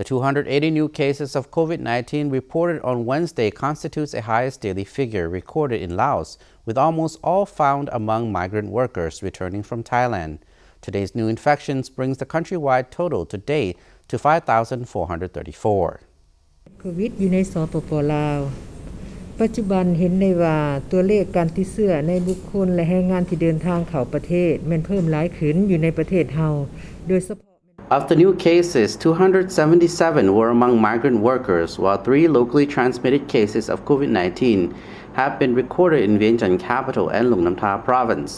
The 280 new cases of COVID-19 reported on Wednesday constitutes the highest daily figure recorded in Laos, with almost all found among migrant workers returning from Thailand. Today's new infections brings the countrywide total to date to 5,434. โควิดอยู่ในสปป.ลาวปัจจุบันเห็นได้ว่าตัวเลขการติดเชื้อในบุคคลและแรงงานที่เดินทางเข้าประเทศแม่นเพิ่มหลายขึ้นอยู่ในประเทศเฮาโดยเฉพาะ Of the new cases, 277 were among migrant workers, while 3 locally transmitted cases of COVID-19 have been recorded in Vientiane capital and Luang Namtha province.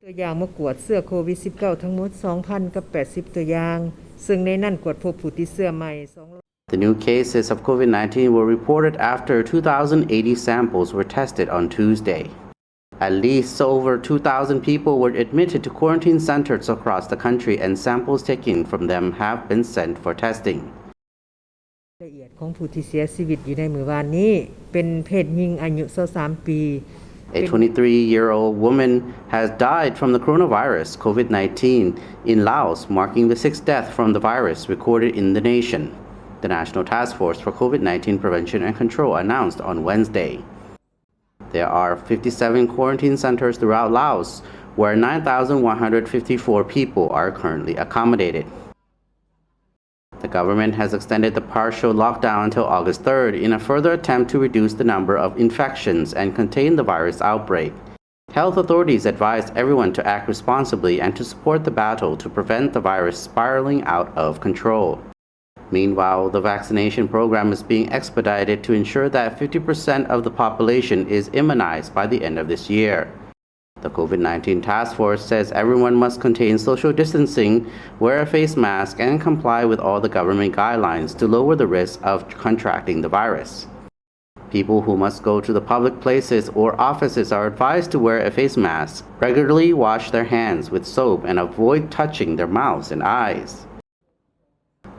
ตัวอย่างมากวดเชื้อโควิด -19 ทั้งหมด 2,080 ตัวอย่างซึ่งในนั้นกวดพบผู้ติดเชื้อใหม่ The new cases of COVID-19 were reported after 2,080 samples were tested on Tuesday. At least over 2,000 people were admitted to quarantine centers across the country, and samples taken from them have been sent for testing. ละเอียดของผู้ที่เสียชีวิตอยู่ในมื้อวานนี้เป็นเพศหญิงอายุ23ปี A 23-year-old woman has died from the coronavirus COVID-19 in Laos, marking the 6th death from the virus recorded in the nation, the National Task Force for COVID-19 Prevention and Control announced on Wednesday. There are 57 quarantine centers throughout Laos, where 9,154 people are currently accommodated. The government has extended the partial lockdown until August 3rd in a further attempt to reduce the number of infections and contain the virus outbreak. Health authorities advised everyone to act responsibly and to support the battle to prevent the virus spiraling out of control. Meanwhile, the vaccination program is being expedited to ensure that 50% of the population is immunized by the end of this year. The COVID-19 task force says everyone must contain social distancing, wear a face mask, and comply with all the government guidelines to lower the risk of contracting the virus. People who must go to the public places or offices are advised to wear a face mask, regularly wash their hands with soap, and avoid touching their mouths and eyes.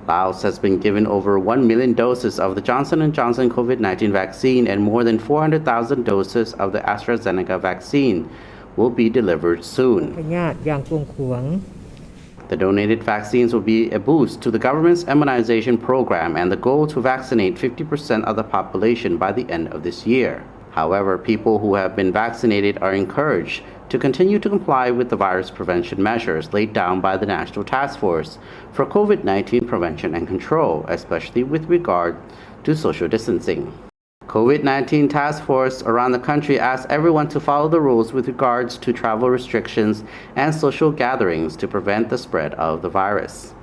Laos has been given over 1 million doses of the Johnson & Johnson COVID-19 vaccine, and more than 400,000 doses of the AstraZeneca vaccine will be delivered soon. The donated vaccines will be a boost to the government's immunization program and the goal to vaccinate 50% of the population by the end of this year. However, people who have been vaccinated are encouraged to continue to comply with the virus prevention measures laid down by the National Task Force for COVID-19 Prevention and Control, especially with regard to social distancing. COVID-19 task force around the country asks everyone to follow the rules with regards to travel restrictions and social gatherings to prevent the spread of the virus.